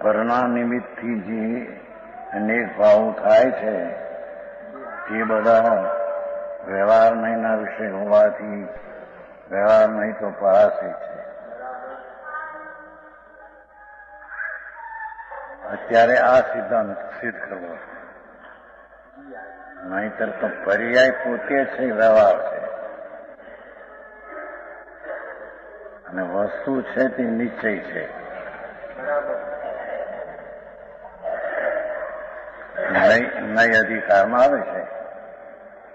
પરના નિમિત્તથી જે અનેક ભાવો થાય છે તે બધા વ્યવહાર નહીંના વિષય હોવાથી વ્યવહાર નહીં તો પરાશ્રિત છે. અત્યારે આ સિદ્ધાંત સિદ્ધ કરવો, નહીતર તો પર્યાય પોતે છે વ્યવહાર છે અને વસ્તુ છે તે નિશ્ચય છે. નય અધિકારમાં આવે છે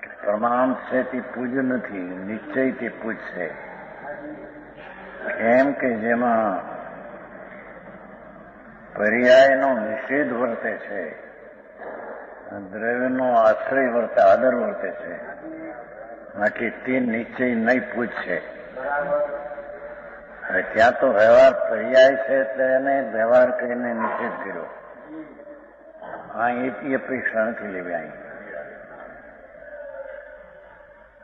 કે પ્રમાણ છે તે પૂજ્ય નથી, નિશ્ચય તે પૂજ છે. એમ કે જેમાં પર્યાયનો નિષેધ વર્તે છે, દ્રવ્યનો આશ્રય વર્તે, આદર વર્તે છે, બાકી તે નિશ્ચય નહીં પૂજ છે. હવે ત્યાં તો વ્યવહાર પર્યાય છે એટલે એને વ્યવહાર કરીને નિષેધ કર્યો. હા, એથી અપેક્ષા નથી લેવી.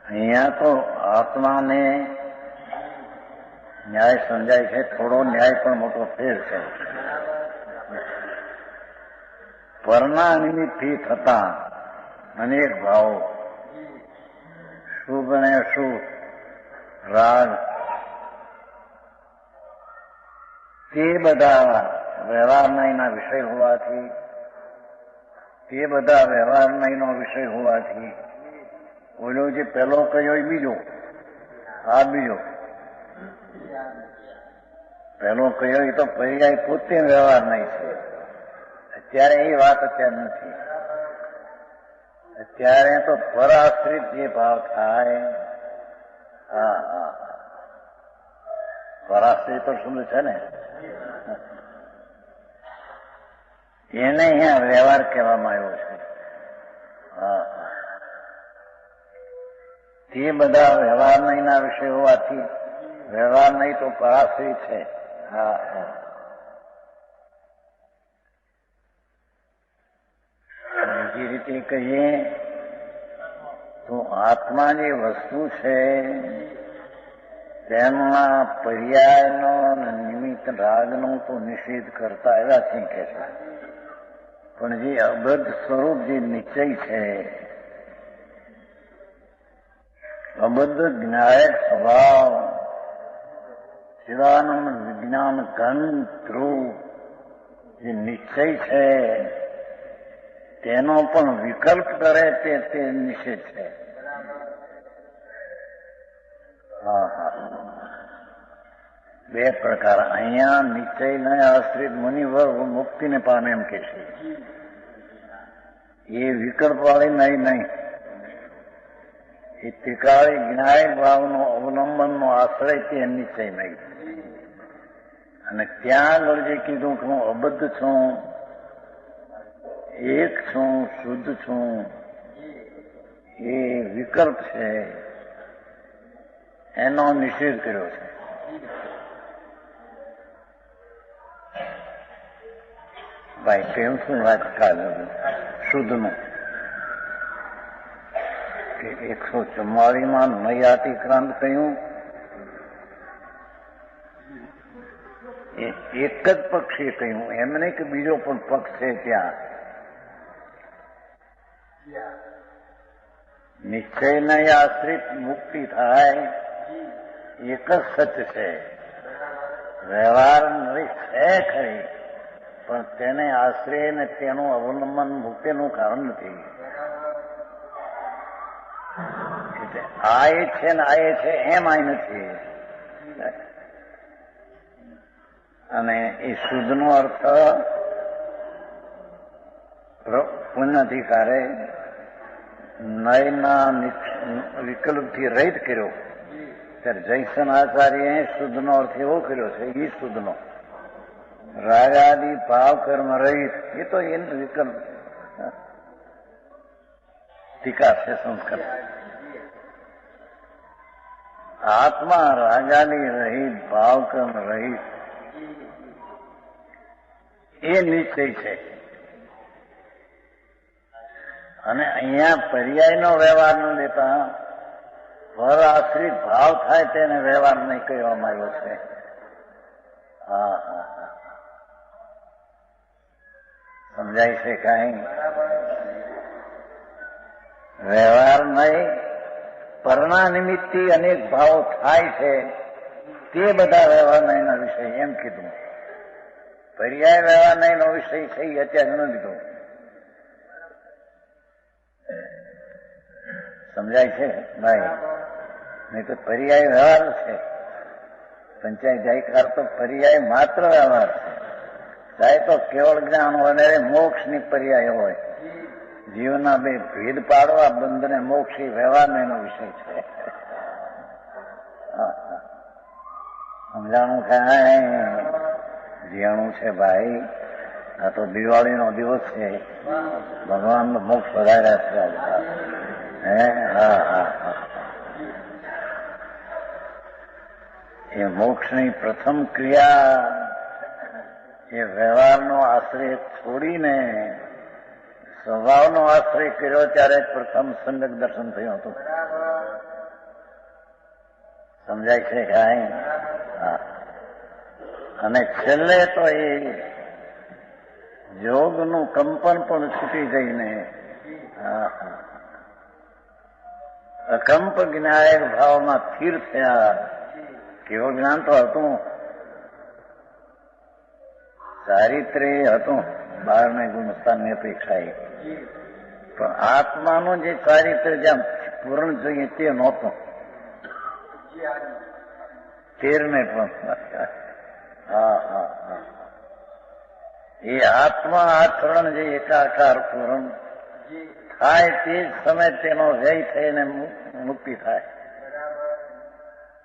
અહીંયા તો આત્માને ન્યાય સમજાય છે, થોડો ન્યાય પણ મોટો ફેર છે. પરના નિમિત્તથી થતા અનેક ભાવો, શુભ અને અશુભ, રાગ, તે બધા વ્યવહાર નહીંના વિષય હોવાથી, તે બધા વ્યવહાર નહીંનો વિષય હોવાથી ઓલો જે પહેલો કયો એ બીજો, આ બીજો. પહેલો કયો એ તો પર્યાય પોતે વ્યવહાર નહીં છે. અત્યારે એ વાત અત્યારે નથી. અત્યારે તો પરાશ્રિત જે ભાવ થાય, હા હા, પરાશ્રિત તો શું છે ને, એને અહીંયા વ્યવહાર કહેવામાં આવ્યો છે. હા, તે બધા વ્યવહાર નહીંના વિષય હોવાથી વ્યવહાર નહીં તો પરાશ્રિત છે. હા હા, બીજી રીતે કહીએ તો આત્મા જે વસ્તુ છે તેમના પર્યાયનો નિમિત્ત રાગનો તો નિષેધ કરતા એવા છે કે છે, પણ જે અબદ્ધ સ્વરૂપ જે નિશ્ચય છે, અબદ્ધ જ્ઞાયક સ્વભાવ, શિવાનંદ વિજ્ઞાન ઘન ધ્રુવ જે નિશ્ચય છે તેનો પણ વિકલ્પ કરે તે નિષેધ છે. હા હા, બે પ્રકાર. અહીંયા નિશ્ચયને આશ્રિત મુનિવર મુક્તિને પામે એમ કે છે. એ વિકલ્પ વાળી નહીં, એ ત્રિકાળી જ્ઞાયક ભાવનો અવલંબનનો આશ્રય તે નિશ્ચય નહીં. અને ત્યાં આગળ જે કીધું કે હું અબદ્ધ છું, એક છું, શુદ્ધ છું, એ વિકલ્પ છે, એનો નિષેધ કર્યો છે. ભાઈ કેમ શું વાત કાઢે શુદ્ધનું કે 144માં નૈયાતિક્રાંત કહ્યું, એક જ પક્ષે કહ્યું, એમ નહીં કે બીજો પણ પક્ષ છે. ત્યાં નિશ્ચયને આશ્રિત મુક્તિ થાય એક જ સત્ય છે. વ્યવહાર છે ખરી, પણ તેને આશ્રય ને તેનું અવલંબન મુક્તિનું કારણ નથી. આ એ છે ને આ એ છે એમ આ નથી. અને એ શુદ્ધનો અર્થ પુણ્યાધિકારે નયના વિકલ્પથી રહિત કર્યો. ત્યારે જયસન આચાર્ય શુદ્ધનો અર્થ એવો કર્યો છે, એ શુદ્ધનો રાગાદિ ભાવ કર્મ રહિત, એ તો એ વિકલ્પ ટીકા છે સંસ્કાર. આત્મા રાગાની રહિત, ભાવ કર્મ રહિત, એ નિશ્ચય છે. અને અહીંયા પર્યાયનો વ્યવહાર ન લેતા પર આશ્રિત ભાવ થાય તેને વ્યવહાર નહીં કહેવામાં આવ્યો છે. હા હા હા, સમજાય છે કાંઈ? વ્યવહાર નહીં, પરના નિમિત્તથી અનેક ભાવો થાય છે તે બધા વ્યવહારના એના વિષય એમ કીધું. પર્યાય વ્યવહારના એનો વિષય છે એ અત્યારે ન લીધો. સમજાય છે ભાઈ? નહીં તો પર્યાય વ્યવહાર છે. પંચાયત જાયકાર તો પર્યાય માત્ર વ્યવહાર છે. ચાહે તો કેવળ જ્ઞાન વગેરે મોક્ષની પર્યાય હોય. જીવના બે ભેદ પાડવા બંધને મોક્ષ એ વ્યવહારનો એનો વિષય છે. સમજાણું કાંઈ? જીવણું છે ભાઈ. આ તો દિવાળીનો દિવસ છે. ભગવાનનો મોક્ષ વધાર્યા છે. હે? હા હા હા. એ મોક્ષની પ્રથમ ક્રિયા એ વ્યવહારનો આશ્રય છોડીને સ્વભાવનો આશ્રય કર્યો ત્યારે પ્રથમ સંગત દર્શન થયું હતું. સમજાય છે કાંઈ? હા. અને છેલ્લે તો એ યોગનું કંપન પણ છૂટી જઈને અકંપ જ્ઞાયક ભાવમાં સ્થિર થયા. કેવું જ્ઞાન તો હતું, ચારિત્ર્ય હતું, બહારને ગુણસ્થાનની અપેક્ષાએ, પણ આત્માનું જે ચારિત્ર્ય જેમ પૂર્ણ જોઈએ તે નહોતું. 13 પણ હા હા હા. એ આત્મા આચરણ જે એકાકાર પૂર્ણ થાય તે જ સમય તેનો વ્યય થઈને મુક્તિ થાય.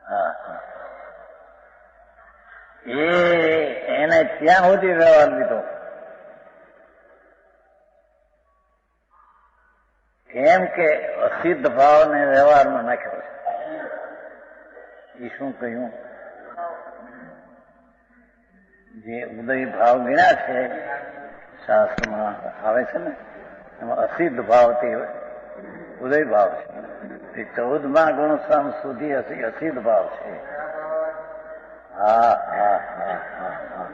હા હા. એને ત્યાં સુધી વ્યવહાર લીધો. કેમ કે અસિદ્ધ ભાવને વ્યવહારમાં નાખ્યો છે. એ શું કહ્યું? જે ઉદય ભાવ ગણ્યા છે શાસ્ત્રમાં આવે છે ને, એમાં અસિદ્ધ ભાવ તે ઉદય ભાવ છે. તે 14મા ગુણસ્થાન સુધી અસિદ્ધ ભાવ છે. હા હા હા હા હા.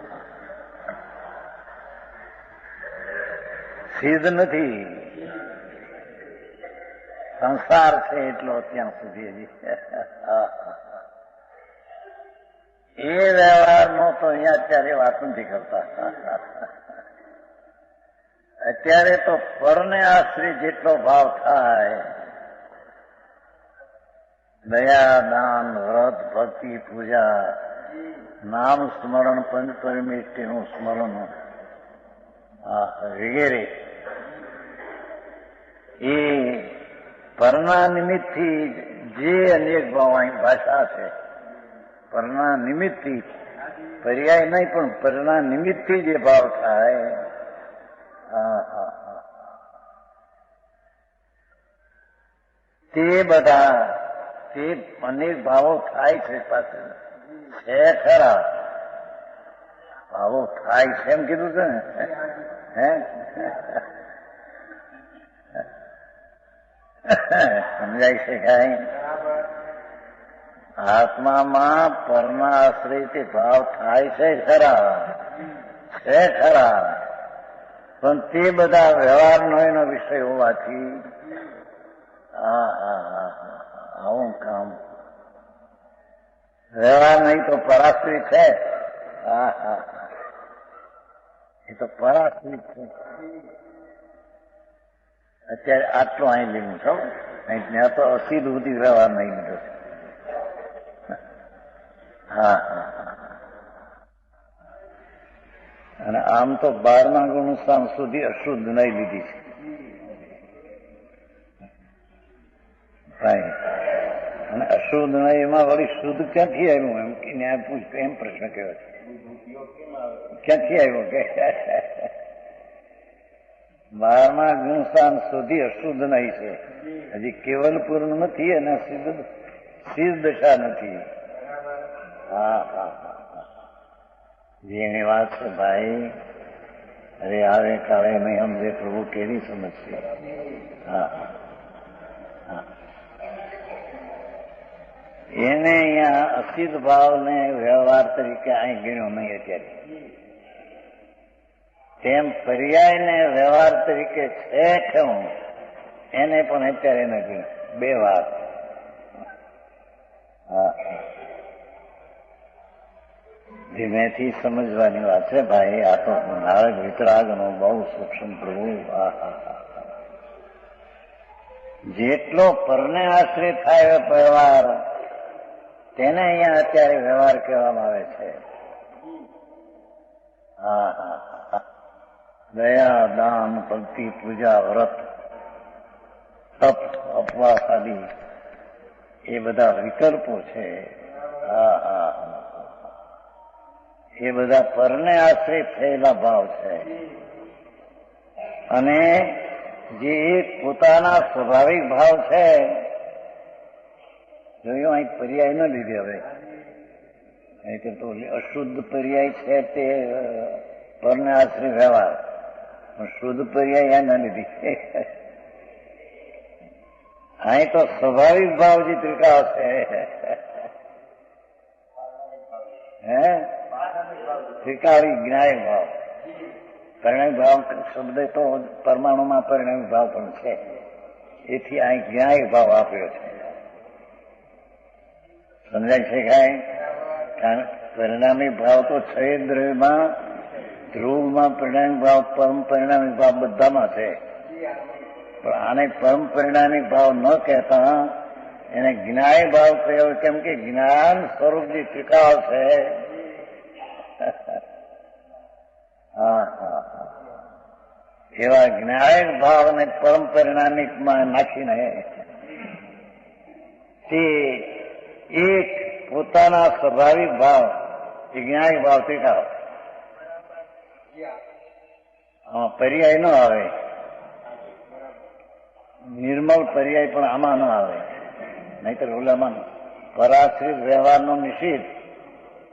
સિદ્ધ નથી, સંસાર છે એટલો ત્યાં સુધી હજી. એ વ્યવહારનો તો અહીંયા અત્યારે વાત નથી કરતા. અત્યારે તો પરને આશ્રિત જેટલો ભાવ થાય, દયા, દાન, વ્રત, ભક્તિ, પૂજા, નામ સ્મરણ, પંચ પરમેષ્ટિનું સ્મરણ વગેરે, એ પરના નિમિત્તથી જે અનેક ભાવની ભાષા છે, પરના નિમિત્તથી, પર્યાય નહીં પણ પરના નિમિત્તથી જે ભાવ થાય, તે બધા તે અનેક ભાવો થાય છે. પાસે છે ખરા ભાવો થાય છે એમ કીધું છે ને? હે સમજાય છે કાંઈ? આત્મામાં પરના આશ્રયથી ભાવ થાય છે ખરા, છે ખરા, પણ તે બધા વ્યવહારનો એનો વિષય હોવાથી આવું કામ. વ્યવહાર નહીં તો પરાશ્રિત છે. એ તો પરાશ્રિત છે. અત્યારે આટલું અહીં લીધું છો, ત્યાં તો અસીધ સુધી વ્યવહાર નહીં લીધો. હા હા. અને આમ તો 12મા ગુણસ્થાન સુધી અશુદ્ધ નહીં લીધી છે. અને અશુદ્ધ નહીં એમાં વળી શુદ્ધ ક્યાંથી આવ્યું? એમ કે ન્યાય પૂછતો એમ પ્રશ્ન કહેવાય છે. ક્યાંથી આવ્યો કે 12મા ગુણસ્થાન સુધી અશુદ્ધ નહીં છે. હજી કેવલ પૂર્ણ નથી અને સિદ્ધ દશા નથી. હા હા હા. જેની વાત છે ભાઈ, અરે આવે કાળે નહીં સમજે પ્રભુ કેવી સમજશે. હા હા. એને અહીંયા અસિદ્ધ ભાવને વ્યવહાર તરીકે અહીં ગણ્યો નહીં અત્યારે. તેમ પર્યાયને વ્યવહાર તરીકે છે કેવું એને પણ અત્યારે નથી. બે વાત. ધીમેથી સમજવાની વાત છે ભાઈ. આ તો નારદ વિતરાગનો બહુ સૂક્ષ્મ પ્રભુ. જેટલો પરને આશ્રિત થાય વ્યવહાર તેને અહીંયા અત્યારે વ્યવહાર કહેવામાં આવે છે. દયા, દાન, ભક્તિ, પૂજા, વ્રત, તપ, ઉપવાસ આદિ એ બધા વિકલ્પો છે. એ બધા પરને આશ્રિત થયેલા ભાવ છે. અને જે એક પોતાના સ્વાભાવિક ભાવ છે, જોયું અહીં પર્યાય ન લીધે. હવે નહીં તો અશુદ્ધ પર્યાય છે તે પરને આશ્રિત વ્યવહાર, પણ શુદ્ધ પર્યાય ન લીધી. અહીં તો સ્વાભાવિક ભાવ જે ત્રિકાળ છે, ત્રિકાળી જ્ઞાયક ભાવ. પરિણામી ભાવ શબ્દ તો પરમાણુમાં પરિણામી ભાવ પણ છે, એથી અહીં જ્ઞાયક ભાવ આપ્યો છે. સમજાય છે કાંઈ? કારણ પરિણામી ભાવ તો છે દ્રવ્યમાં, ધ્રુવમાં પરિણામી ભાવ, પરમ પરિણામી ભાવ બધામાં છે. પણ આને પરમ પરિણામી ભાવ ન કહેતા એને જ્ઞાય ભાવ કહ્યો. કેમ કે જ્ઞાન સ્વરૂપ જે ત્રિકાળ છે, એવા જ્ઞાયક ભાવ અને પરમ પરિણામિકમાં નાખીને તે એક પોતાના સ્વાભાવિક ભાવ એ જ્ઞાયક ભાવ ત્રિકાળ. પર્યાય ન આવે, નિર્મળ પર્યાય પણ આમાં ન આવે. નહીતર ઓલામાં પરાશ્રિત વ્યવહારનો નિષેધ,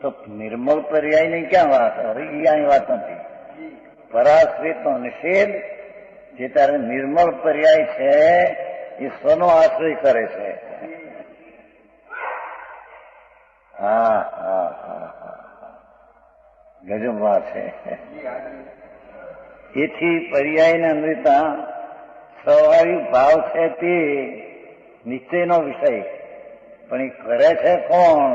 તો નિર્મળ પર્યાયની ક્યાં વાત? હવે અહીં વાત નથી. પરાશ્રિતનો નિષેધ જે તારે નિર્મળ પર્યાય છે એ સ્વનો આશ્રય કરે છે. ગજબ વાત છે. એથી પર્યાયને અન્વયતા સ્વાભાવિક ભાવ છે તે નિશ્ચયનો વિષય, પણ એ કરે છે કોણ?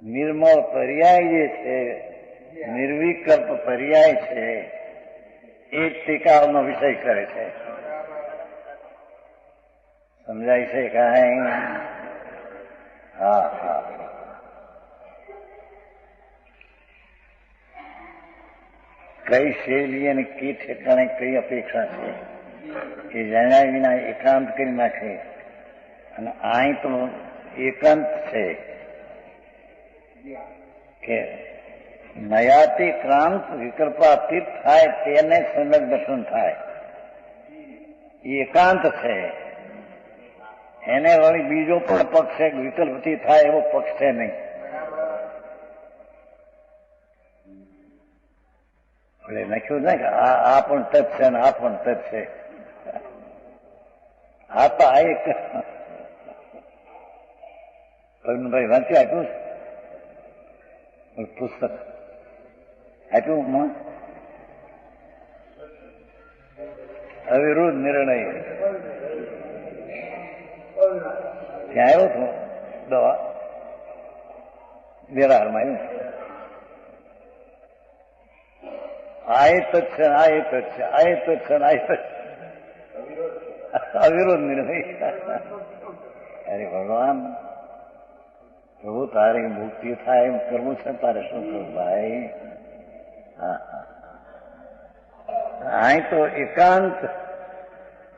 નિર્મળ પર્યાય જે છે, નિર્વિકલ્પ પર્યાય છે, એ ટીકાનો વિષય કરે છે. સમજાય છે કાંઈ? કઈ શૈલી અને કઈ ઠેકાણે કઈ અપેક્ષા છે એ જાણ્યા વિના એકાંત કરી નાખે. અને અહીં તો એકાંત છે કે નયાતિ ક્રાંત વિકલ્પાતીત થાય તેને સમ્યક દર્શન થાય. એ એકાંત છે. એને વળી બીજો પણ પક્ષ છે, વિકલ્પથી થાય એવો પક્ષ છે નહીં. એટલે લખ્યું ને કે આ પણ તત્ છે ને આ પણ તત્ છે. આ તો આ એક ભાઈ વાંચી આપ્યું પુસ્તક આપ્યું અવિરોધ નિર્ણય. ત્યાં આવ્યો હતો દવા વેરાહારમાં આવ્યું. આ તત્ છે, આ તત્ છે, આ તત્ છે, આ તત્ અવિરોધ નિર્ણય. અરે ભગવાન, પ્રભુ તારી મુક્તિ થાય એમ કરવું છે, તારે શું કરવું ભાઈ? અહીં તો એકાંત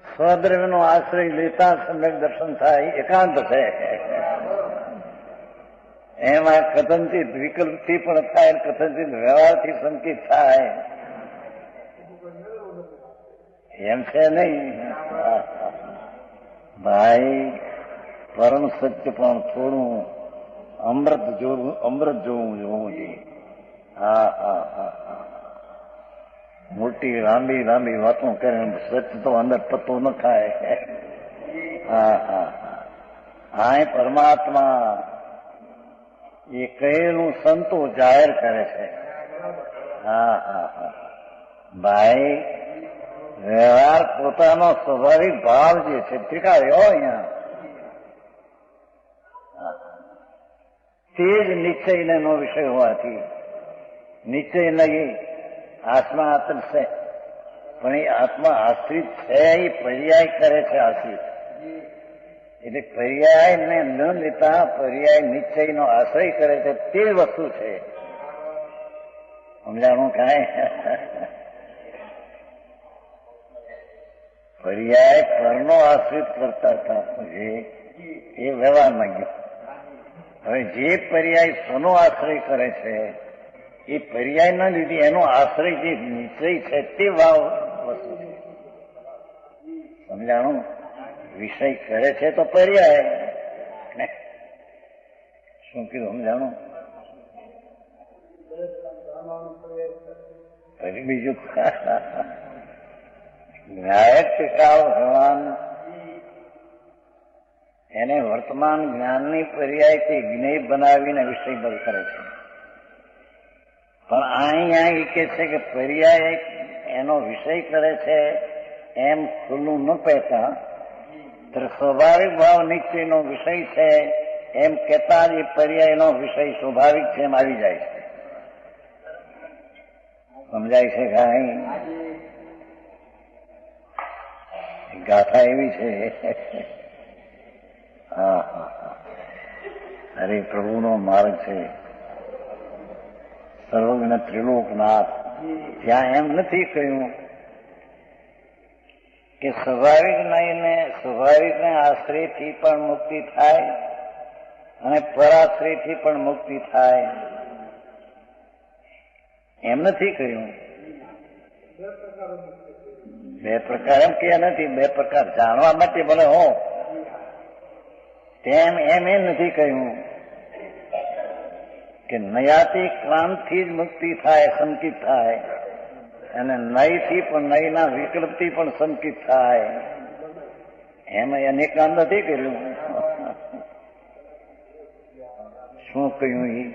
સ્વદ્રવ્યનો આશ્રય લેતા સમ્યક દર્શન થાય, એકાંત છે. એમાં કથનચિત વિકલ્પથી પણ થાય, કથનચિત વ્યવહારથી સંકિત થાય, એમ છે નહીં ભાઈ. પરમ સત્ય પણ થોડું અમૃત જોવું જોઈએ. મોટી લાંબી લાંબી વાતો કરે, સત્ય તો અંદર પતો ન થાય. આ પરમાત્મા એ કહેલું સંતો જાહેર કરે છે. હા હા હા ભાઈ, વ્યવહાર પોતાનો સ્વાભાવિક ભાવ જે છે ત્રિકાળ્યો અહીંયા તે જ નિશ્ચયનો વિષય હોવાથી નિશ્ચય નહીં આત્મા આત્મ છે, પણ એ આત્મા આશ્રિત છે એ પર્યાય કરે છે આશ્રિત. એટલે પર્યાયને ન લેતા પર્યાય નિશ્ચયનો આશ્રય કરે છે તે વસ્તુ છે. સમજાણું કાંઈ? પર્યાય પરનો આશ્રિત કરતા હતા એ વ્યવહારમાં ગયો. હવે જે પર્યાય સોનો આશ્રય કરે છે એ પર્યાય ના લીધે એનો આશ્રય જે નિશ્ચય છે તે ભાવ વસ્તુ છે. સમજાણું? વિષય કરે છે તો પર્યાય શું કીધું? સમજાણું? ફરી બીજું જ્ઞાયક ટીકાવ ભગવાન એને વર્તમાન જ્ઞાનની પર્યાયથી જ્ઞેય બનાવીને વિષય બંધ કરે છે. પણ અહીંયા એ કે છે કે પર્યાય એનો વિષય કરે છે એમ ખુલ્લું ન કહેતા સ્વાભાવિક ભાવ નિશ્ચયનો વિષય છે એમ કહેતા જ એ પર્યાયનો વિષય સ્વાભાવિક છે એમ આવી જાય છે. સમજાય છે કાંઈ? ગાથા એવી છે. હા હા હા, અરે પ્રભુનો માર્ગ છે. સર્વજ્ઞ ત્રિલોકનાથ ત્યાં એમ નથી કહ્યું કે સ્વાભાવિકને આશ્રયથી પણ મુક્તિ થાય અને પરાશ્રયથી પણ મુક્તિ થાય એમ નથી કહ્યું. બે પ્રકાર એમ કે નથી, બે પ્રકાર જાણવા માટે ભલે હો તેમ એમ એ નથી કહ્યું કે નયાથી ક્રાંતથી જ મુક્તિ થાય, સંકિત થાય, અને નયથી પણ નયના વિકલ્પથી પણ સંકિત થાય એમ એને કામ નથી કર્યું. શું કહ્યું?